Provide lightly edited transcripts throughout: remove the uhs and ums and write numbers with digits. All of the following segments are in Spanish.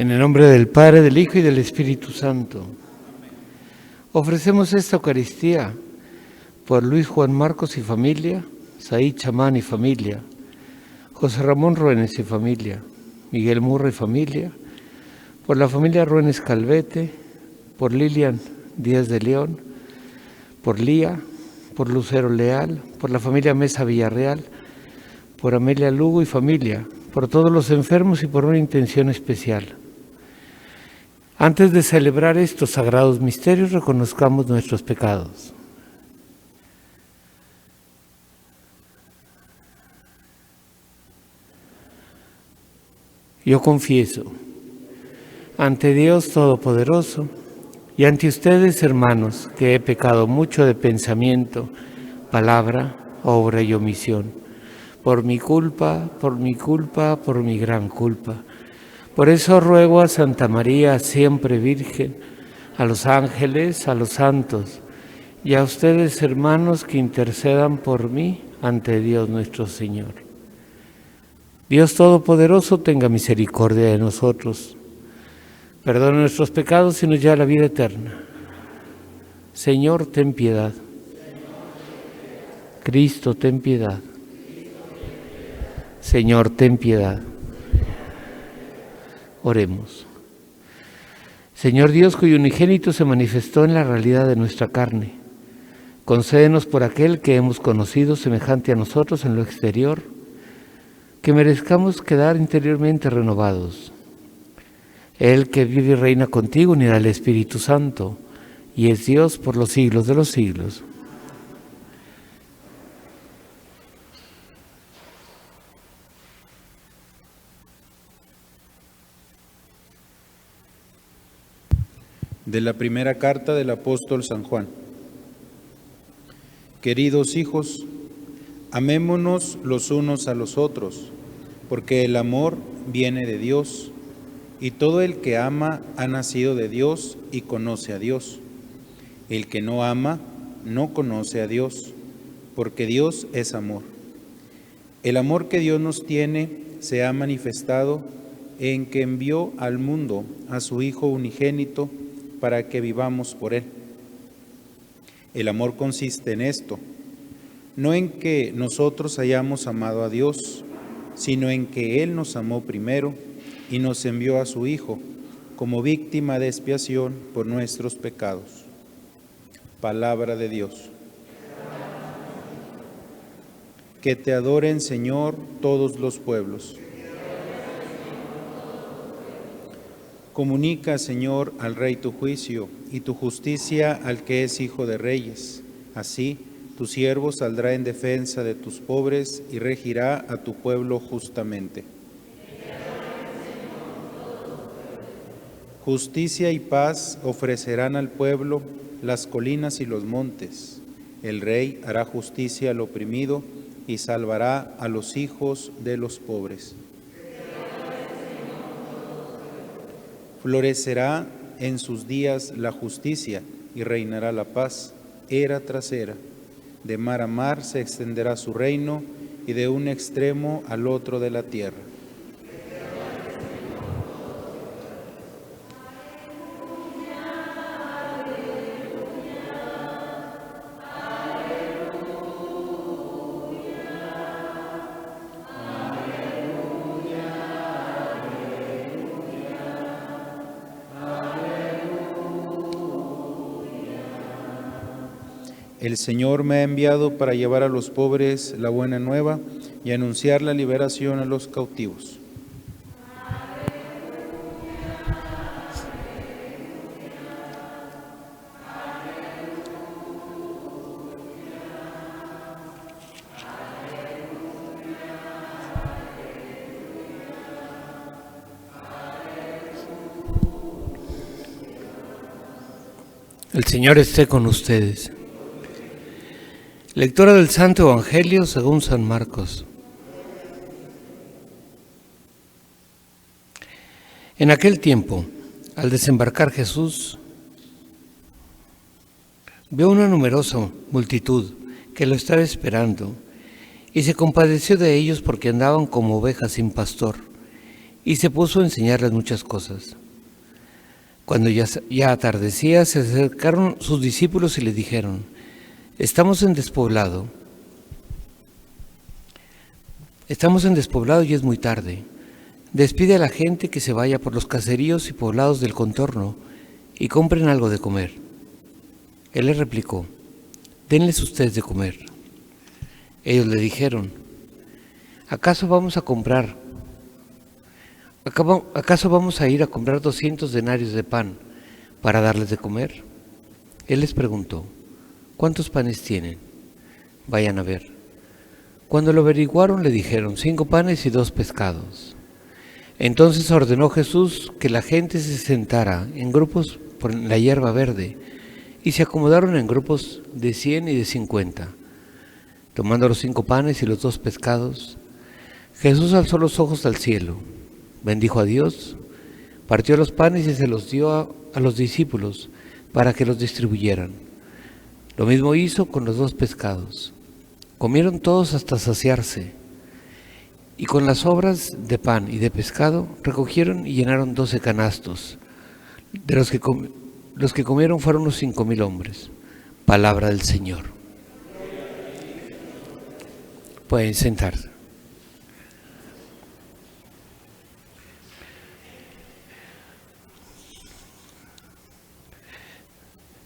En el nombre del Padre, del Hijo y del Espíritu Santo. Ofrecemos esta Eucaristía por Luis Juan Marcos y familia, Said Chamán y familia, José Ramón Ruénes y familia, Miguel Murra y familia, por la familia Ruénes Calvete, por Lilian Díaz de León, por Lía, por Lucero Leal, por la familia Mesa Villarreal, por Amelia Lugo y familia, por todos los enfermos y por una intención especial. Antes de celebrar estos sagrados misterios, reconozcamos nuestros pecados. Yo confieso ante Dios Todopoderoso y ante ustedes, hermanos, que he pecado mucho de pensamiento, palabra, obra y omisión, por mi culpa, por mi gran culpa. Por eso ruego a Santa María, siempre Virgen, a los ángeles, a los santos, y a ustedes, hermanos, que intercedan por mí ante Dios nuestro Señor. Dios Todopoderoso tenga misericordia de nosotros, perdone nuestros pecados y nos lleve a la vida eterna. Señor, ten piedad. Cristo, ten piedad. Señor, ten piedad. Oremos. Señor Dios, cuyo unigénito se manifestó en la realidad de nuestra carne, concédenos por aquel que hemos conocido semejante a nosotros en lo exterior, que merezcamos quedar interiormente renovados. Él que vive y reina contigo, unirá al Espíritu Santo, y es Dios por los siglos de los siglos. De la primera carta del apóstol San Juan. Queridos hijos, amémonos los unos a los otros, porque el amor viene de Dios, y todo el que ama ha nacido de Dios y conoce a Dios. El que no ama no conoce a Dios, porque Dios es amor. El amor que Dios nos tiene se ha manifestado en que envió al mundo a su Hijo unigénito para que vivamos por Él. El amor consiste en esto, no en que nosotros hayamos amado a Dios, sino en que Él nos amó primero y nos envió a su Hijo como víctima de expiación por nuestros pecados. Palabra de Dios. Que te adoren, Señor, todos los pueblos. Comunica, Señor, al Rey tu juicio y tu justicia al que es Hijo de Reyes. Así, tu siervo saldrá en defensa de tus pobres y regirá a tu pueblo justamente. Justicia y paz ofrecerán al pueblo las colinas y los montes. El Rey hará justicia al oprimido y salvará a los hijos de los pobres. Florecerá en sus días la justicia y reinará la paz, era tras era. De mar a mar se extenderá su reino y de un extremo al otro de la tierra. El Señor me ha enviado para llevar a los pobres la buena nueva y anunciar la liberación a los cautivos. El Señor esté con ustedes. Lectura del Santo Evangelio según San Marcos. En aquel tiempo, al desembarcar Jesús, vio una numerosa multitud que lo estaba esperando y se compadeció de ellos porque andaban como ovejas sin pastor y se puso a enseñarles muchas cosas. Cuando ya atardecía, se acercaron sus discípulos y le dijeron: Estamos en despoblado y es muy tarde. Despide a la gente que se vaya por los caseríos y poblados del contorno y compren algo de comer. Él les replicó: Denles ustedes de comer. Ellos le dijeron: ¿Acaso vamos a ir a comprar 200 denarios de pan para darles de comer? Él les preguntó: ¿Cuántos panes tienen? Vayan a ver. Cuando lo averiguaron, le dijeron: 5 panes y 2 pescados. Entonces ordenó Jesús que la gente se sentara en grupos por la hierba verde, y se acomodaron en grupos de 100 y de 50. Tomando los 5 panes y los 2 pescados, Jesús alzó los ojos al cielo, bendijo a Dios, partió los panes y se los dio a los discípulos para que los distribuyeran. Lo mismo hizo con los 2 pescados. Comieron todos hasta saciarse, y con las sobras de pan y de pescado recogieron y llenaron 12 canastos. De los que comieron fueron unos 5,000 hombres. Palabra del Señor. Pueden sentarse.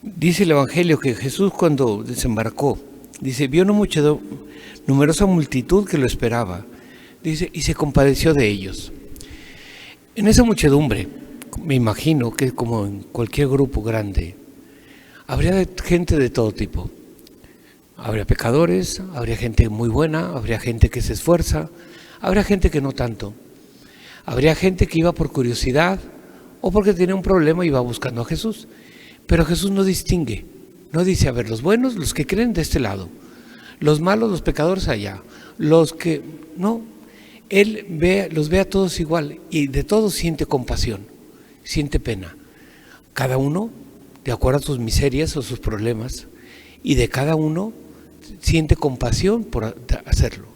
Dice el Evangelio que Jesús, cuando desembarcó, dice, vio una numerosa multitud que lo esperaba, dice, y se compadeció de ellos. En esa muchedumbre, me imagino que como en cualquier grupo grande, habría gente de todo tipo. Habría pecadores, habría gente muy buena, habría gente que se esfuerza, habría gente que no tanto. Habría gente que iba por curiosidad o porque tenía un problema y iba buscando a Jesús. Pero Jesús no distingue, no dice, a ver, los buenos, los que creen de este lado, los malos, los pecadores allá, los que no. Él los ve a todos igual y de todos siente compasión, siente pena. Cada uno, de acuerdo a sus miserias o sus problemas, y de cada uno siente compasión por hacerlo.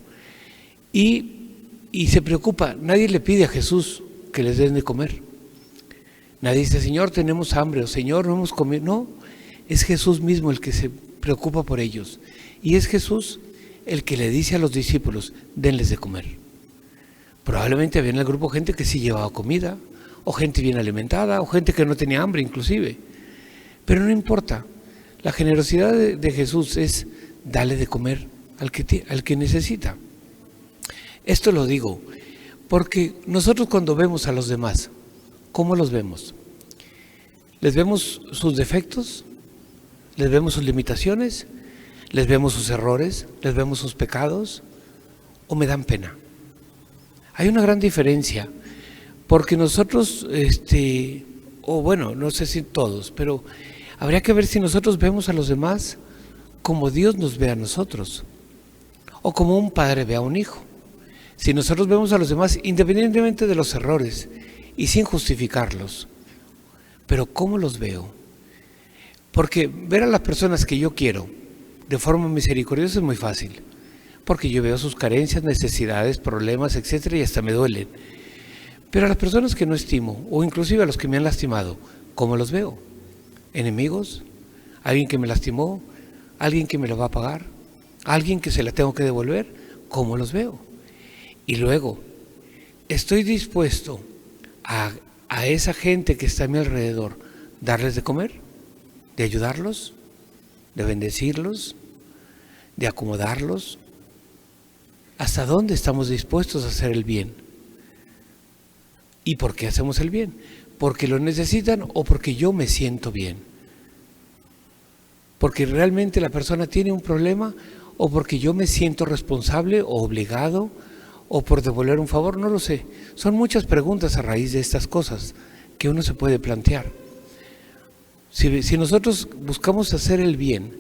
Y se preocupa. Nadie le pide a Jesús que les den de comer. Nadie dice, Señor, tenemos hambre, o Señor, no hemos comido. No, es Jesús mismo el que se preocupa por ellos. Y es Jesús el que le dice a los discípulos, denles de comer. Probablemente había en el grupo gente que sí llevaba comida, o gente bien alimentada, o gente que no tenía hambre inclusive. Pero no importa, la generosidad de Jesús es darle de comer al que necesita. Esto lo digo porque nosotros cuando vemos a los demás, ¿cómo los vemos? ¿Les vemos sus defectos? ¿Les vemos sus limitaciones? ¿Les vemos sus errores? ¿Les vemos sus pecados? ¿O me dan pena? Hay una gran diferencia, porque nosotros, o bueno, no sé si todos, pero habría que ver si nosotros vemos a los demás como Dios nos ve a nosotros, o como un padre ve a un hijo. Si nosotros vemos a los demás independientemente de los errores y sin justificarlos, pero ¿cómo los veo? Porque ver a las personas que yo quiero de forma misericordiosa es muy fácil, porque yo veo sus carencias, necesidades, problemas, etcétera, y hasta me duelen. Pero a las personas que no estimo, o inclusive a los que me han lastimado, ¿cómo los veo? ¿Enemigos? ¿Alguien que me lastimó? ¿Alguien que me lo va a pagar? ¿Alguien que se la tengo que devolver? ¿Cómo los veo? Y luego, ¿estoy dispuesto a esa gente que está a mi alrededor darles de comer? ¿De ayudarlos? ¿De bendecirlos? ¿De acomodarlos? ¿Hasta dónde estamos dispuestos a hacer el bien? ¿Y por qué hacemos el bien? ¿Porque lo necesitan o porque yo me siento bien? ¿Porque realmente la persona tiene un problema o porque yo me siento responsable o obligado o por devolver un favor? No lo sé. Son muchas preguntas a raíz de estas cosas que uno se puede plantear. Si nosotros buscamos hacer el bien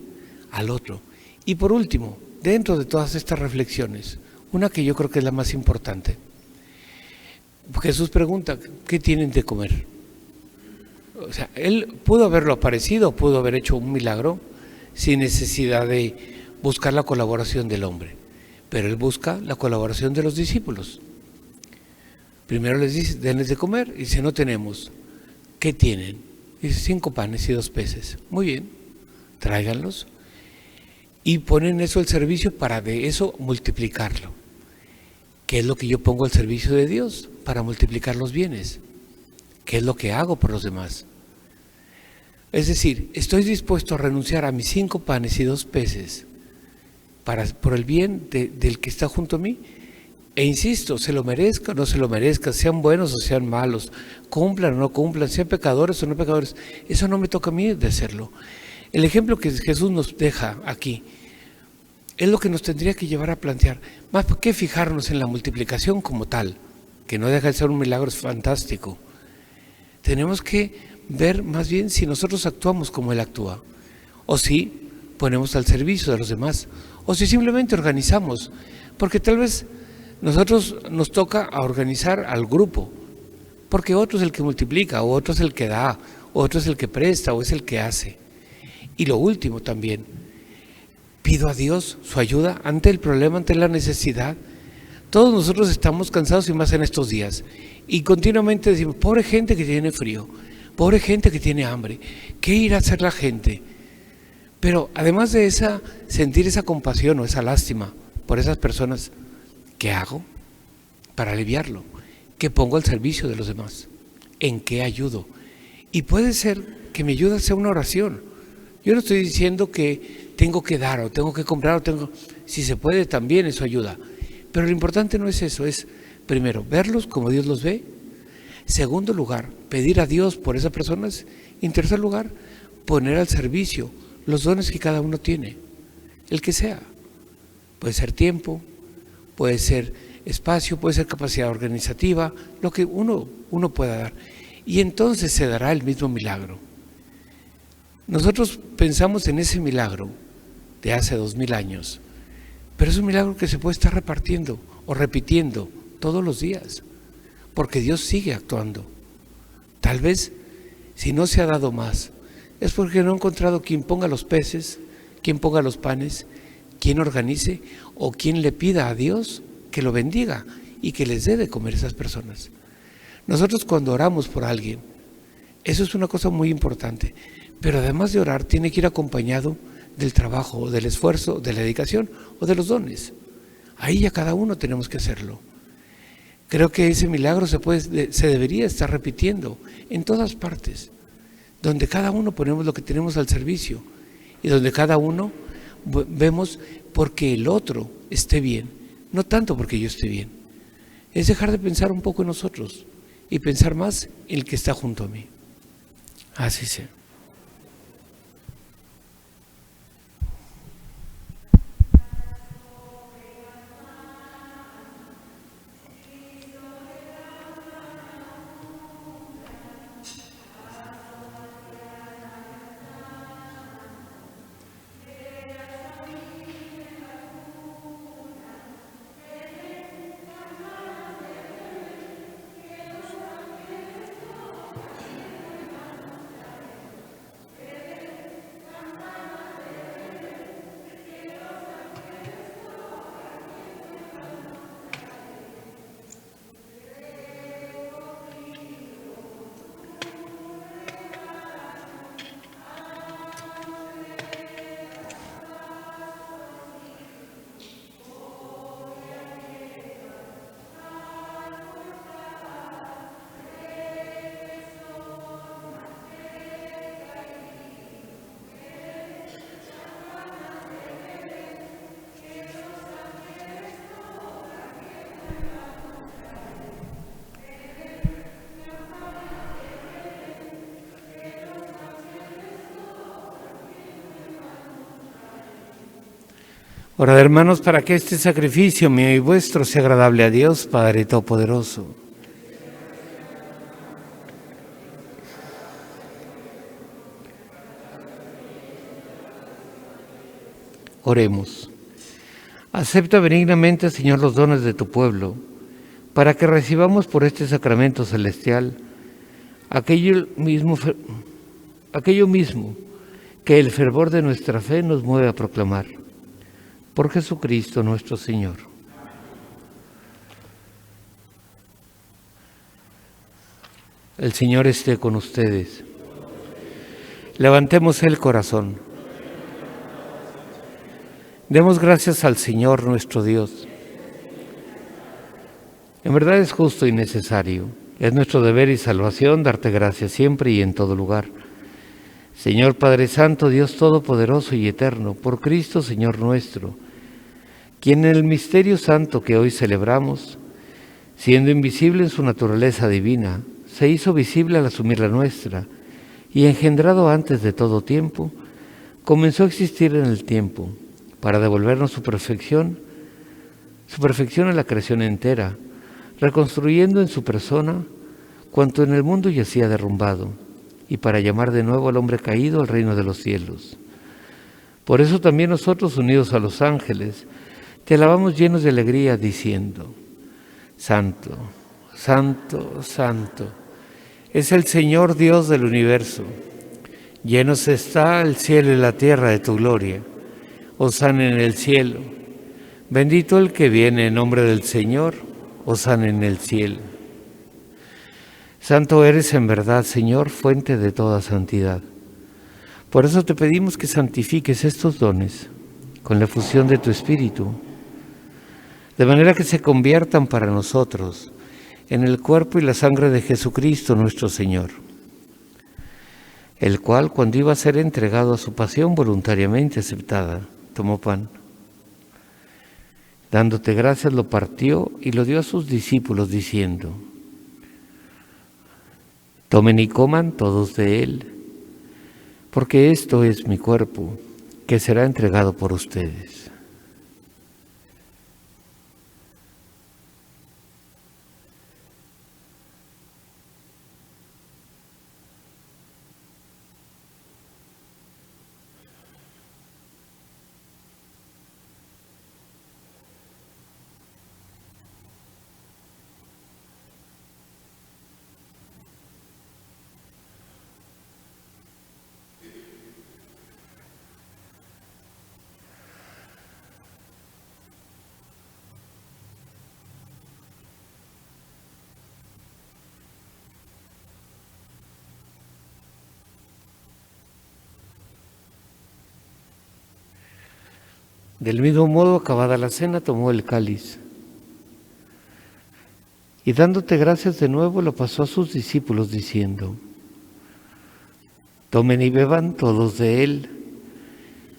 al otro. Y por último, dentro de todas estas reflexiones, una que yo creo que es la más importante. Jesús pregunta, ¿qué tienen de comer? O sea, él pudo haberlo aparecido, pudo haber hecho un milagro sin necesidad de buscar la colaboración del hombre, pero él busca la colaboración de los discípulos. Primero les dice, denles de comer, y dice, no tenemos. ¿Qué tienen? Dice, 5 panes y 2 peces. Muy bien, tráiganlos. Y ponen eso al servicio para de eso multiplicarlo. ¿Qué es lo que yo pongo al servicio de Dios? Para multiplicar los bienes. ¿Qué es lo que hago por los demás? Es decir, estoy dispuesto a renunciar a mis 5 panes y 2 peces por el bien del que está junto a mí. E insisto, se lo merezca o no se lo merezca, sean buenos o sean malos, cumplan o no cumplan, sean pecadores o no pecadores, eso no me toca a mí de hacerlo. El ejemplo que Jesús nos deja aquí es lo que nos tendría que llevar a plantear, más que fijarnos en la multiplicación como tal, que no deja de ser un milagro fantástico. Tenemos que ver más bien si nosotros actuamos como Él actúa, o si ponemos al servicio de los demás, o si simplemente organizamos, porque tal vez nosotros nos toca a organizar al grupo, porque otro es el que multiplica, o otro es el que da, o otro es el que presta, o es el que hace. Y lo último también, pido a Dios su ayuda ante el problema, ante la necesidad. Todos nosotros estamos cansados y más en estos días, y continuamente decimos, pobre gente que tiene frío, pobre gente que tiene hambre, ¿qué irá a hacer la gente? Pero además de sentir esa compasión o esa lástima por esas personas, ¿qué hago para aliviarlo? ¿Qué pongo al servicio de los demás? ¿En qué ayudo? Y puede ser que me ayude a hacer una oración. Yo no estoy diciendo que tengo que dar o tengo que comprar si se puede también eso ayuda. Pero lo importante no es eso, es primero verlos como Dios los ve. Segundo lugar, pedir a Dios por esas personas. Y en tercer lugar, poner al servicio los dones que cada uno tiene, el que sea. Puede ser tiempo, puede ser espacio, puede ser capacidad organizativa, lo que uno pueda dar. Y entonces se dará el mismo milagro. Nosotros pensamos en ese milagro de hace 2000 años, pero es un milagro que se puede estar repartiendo o repitiendo todos los días, porque Dios sigue actuando. Tal vez, si no se ha dado más, es porque no ha encontrado quien ponga los peces, quien ponga los panes, quien organice o quien le pida a Dios que lo bendiga y que les dé de comer a esas personas. Nosotros cuando oramos por alguien, eso es una cosa muy importante, pero además de orar tiene que ir acompañado del trabajo, del esfuerzo, de la dedicación o de los dones. Ahí ya cada uno tenemos que hacerlo. Creo que ese milagro se debería estar repitiendo en todas partes, donde cada uno ponemos lo que tenemos al servicio y donde cada uno vemos porque el otro esté bien, no tanto porque yo esté bien. Es dejar de pensar un poco en nosotros y pensar más en el que está junto a mí. Así sea. Orad, hermanos, para que este sacrificio mío y vuestro sea agradable a Dios, Padre Todopoderoso. Oremos. Acepta benignamente, Señor, los dones de tu pueblo, para que recibamos por este sacramento celestial aquello mismo que el fervor de nuestra fe nos mueve a proclamar. Por Jesucristo nuestro Señor. El Señor esté con ustedes. Levantemos el corazón. Demos gracias al Señor nuestro Dios. En verdad es justo y necesario. Es nuestro deber y salvación darte gracias siempre y en todo lugar. Señor Padre Santo, Dios Todopoderoso y Eterno, por Cristo Señor nuestro, quien en el misterio santo que hoy celebramos, siendo invisible en su naturaleza divina, se hizo visible al asumir la nuestra, y engendrado antes de todo tiempo, comenzó a existir en el tiempo, para devolvernos su perfección a la creación entera, reconstruyendo en su persona cuanto en el mundo yacía derrumbado, y para llamar de nuevo al hombre caído al reino de los cielos. Por eso también nosotros, unidos a los ángeles, te alabamos llenos de alegría, diciendo: Santo, Santo, Santo, es el Señor Dios del universo. Llenos está el cielo y la tierra de tu gloria. Hosana en el cielo. Bendito el que viene en nombre del Señor. Hosana en el cielo. Santo eres en verdad, Señor, fuente de toda santidad. Por eso te pedimos que santifiques estos dones con la efusión de tu Espíritu, de manera que se conviertan para nosotros en el cuerpo y la sangre de Jesucristo nuestro Señor, el cual, cuando iba a ser entregado a su pasión voluntariamente aceptada, tomó pan. Dándote gracias, lo partió y lo dio a sus discípulos, diciendo: Tomen y coman todos de él, porque esto es mi cuerpo, que será entregado por ustedes. Del mismo modo, acabada la cena, tomó el cáliz y dándote gracias de nuevo, lo pasó a sus discípulos, diciendo: Tomen y beban todos de él,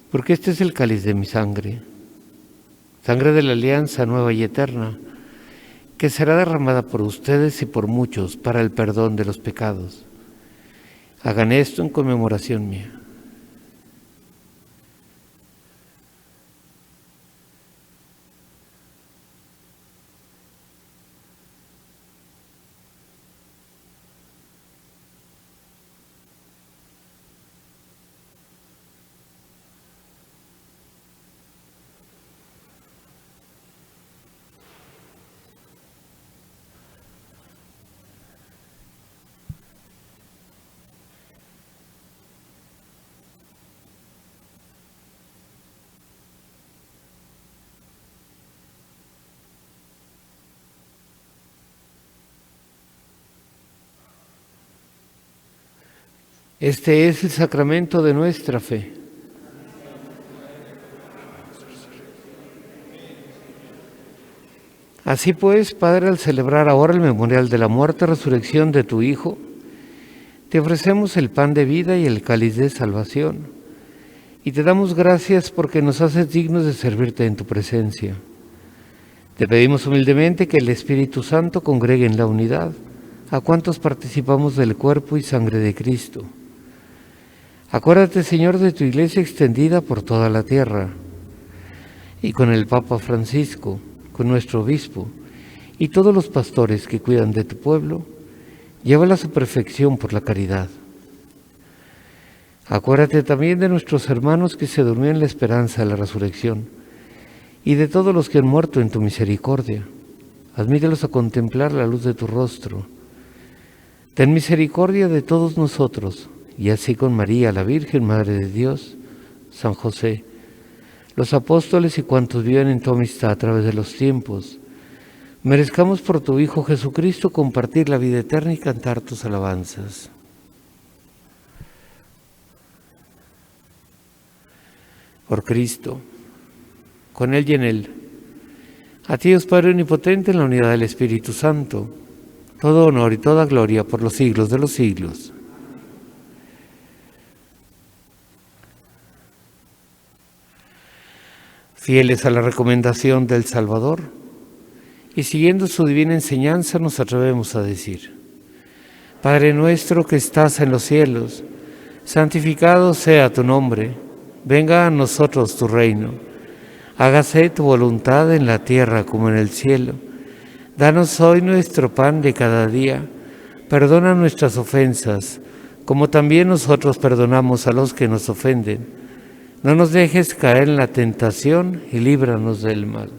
porque este es el cáliz de mi sangre, sangre de la alianza nueva y eterna, que será derramada por ustedes y por muchos para el perdón de los pecados. Hagan esto en conmemoración mía. Este es el sacramento de nuestra fe. Así pues, Padre, al celebrar ahora el memorial de la muerte y resurrección de tu Hijo, te ofrecemos el pan de vida y el cáliz de salvación, y te damos gracias porque nos haces dignos de servirte en tu presencia. Te pedimos humildemente que el Espíritu Santo congregue en la unidad a cuantos participamos del cuerpo y sangre de Cristo. Acuérdate, Señor, de tu Iglesia extendida por toda la tierra, y con el Papa Francisco, con nuestro obispo, y todos los pastores que cuidan de tu pueblo, llévala a su perfección por la caridad. Acuérdate también de nuestros hermanos que se durmieron en la esperanza de la resurrección, y de todos los que han muerto en tu misericordia. Admítelos a contemplar la luz de tu rostro. Ten misericordia de todos nosotros, y así con María, la Virgen, Madre de Dios, San José, los apóstoles y cuantos viven en tu amistad a través de los tiempos, merezcamos por tu Hijo Jesucristo compartir la vida eterna y cantar tus alabanzas. Por Cristo, con Él y en Él, a ti, Dios Padre Omnipotente, en la unidad del Espíritu Santo, todo honor y toda gloria por los siglos de los siglos. Fieles a la recomendación del Salvador y siguiendo su divina enseñanza, nos atrevemos a decir: Padre nuestro que estás en los cielos, santificado sea tu nombre, venga a nosotros tu reino, hágase tu voluntad en la tierra como en el cielo. Danos hoy nuestro pan de cada día, perdona nuestras ofensas, como también nosotros perdonamos a los que nos ofenden. No nos dejes caer en la tentación y líbranos del mal.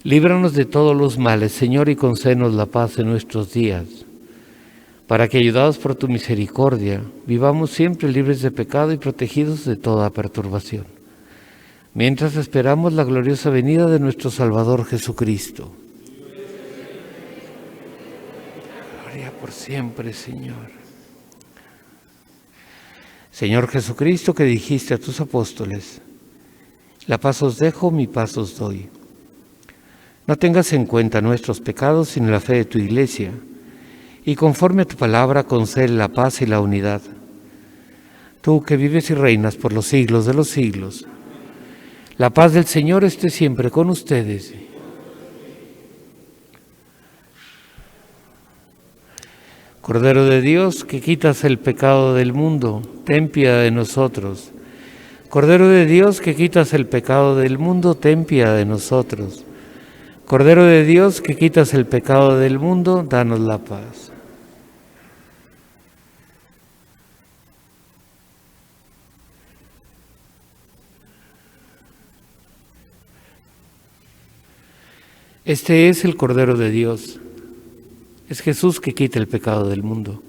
Líbranos de todos los males, Señor, y concédenos la paz en nuestros días, para que, ayudados por tu misericordia, vivamos siempre libres de pecado y protegidos de toda perturbación, mientras esperamos la gloriosa venida de nuestro Salvador Jesucristo. Gloria por siempre, Señor. Señor Jesucristo, que dijiste a tus apóstoles: la paz os dejo, mi paz os doy. No tengas en cuenta nuestros pecados, sino la fe de tu Iglesia, y conforme a tu palabra concede la paz y la unidad. Tú que vives y reinas por los siglos de los siglos, la paz del Señor esté siempre con ustedes. Cordero de Dios, que quitas el pecado del mundo, ten piedad de nosotros. Cordero de Dios, que quitas el pecado del mundo, ten piedad de nosotros. Cordero de Dios, que quitas el pecado del mundo, danos la paz. Este es el Cordero de Dios. Es Jesús que quita el pecado del mundo.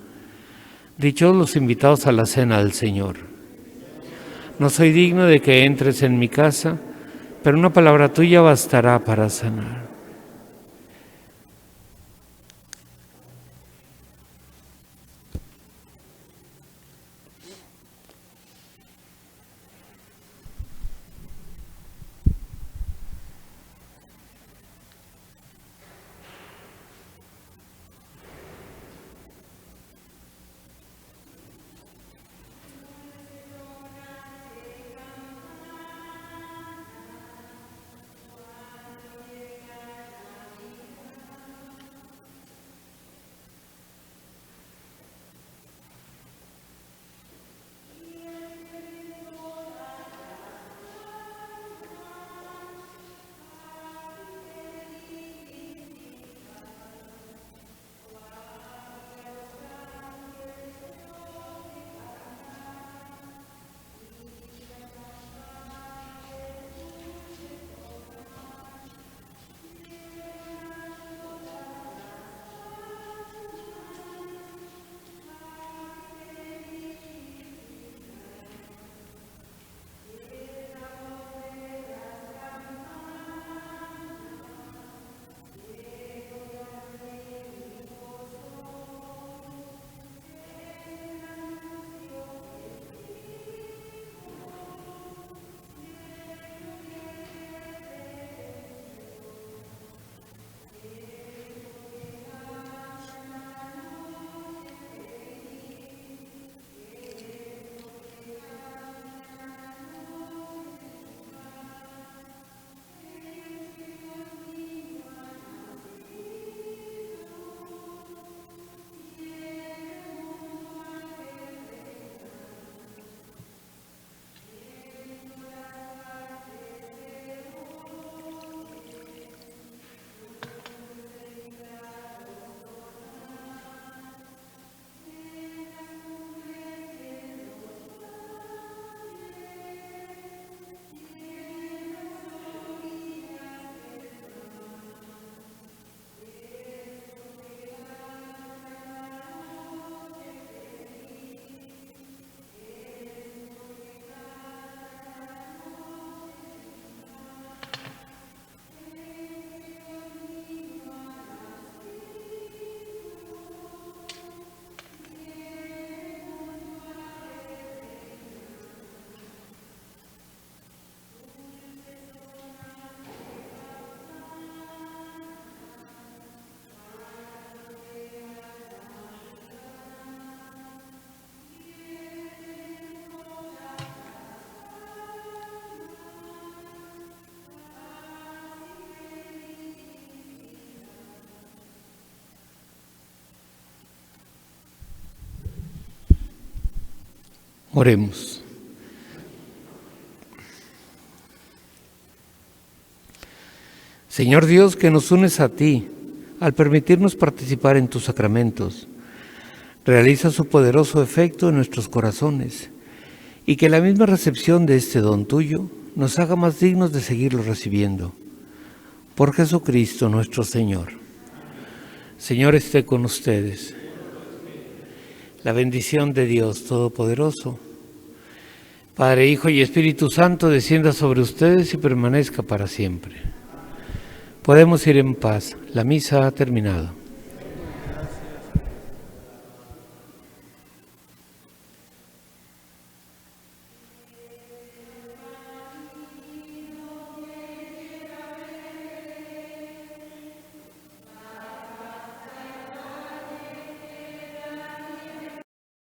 Dichosos los invitados a la cena del Señor. No soy digno de que entres en mi casa, pero una palabra tuya bastará para sanar. Oremos. Señor Dios, que nos unes a ti al permitirnos participar en tus sacramentos, realiza su poderoso efecto en nuestros corazones y que la misma recepción de este don tuyo nos haga más dignos de seguirlo recibiendo. Por Jesucristo nuestro Señor. Señor, esté con ustedes. La bendición de Dios Todopoderoso, Padre, Hijo y Espíritu Santo, descienda sobre ustedes y permanezca para siempre. Podemos ir en paz. La misa ha terminado.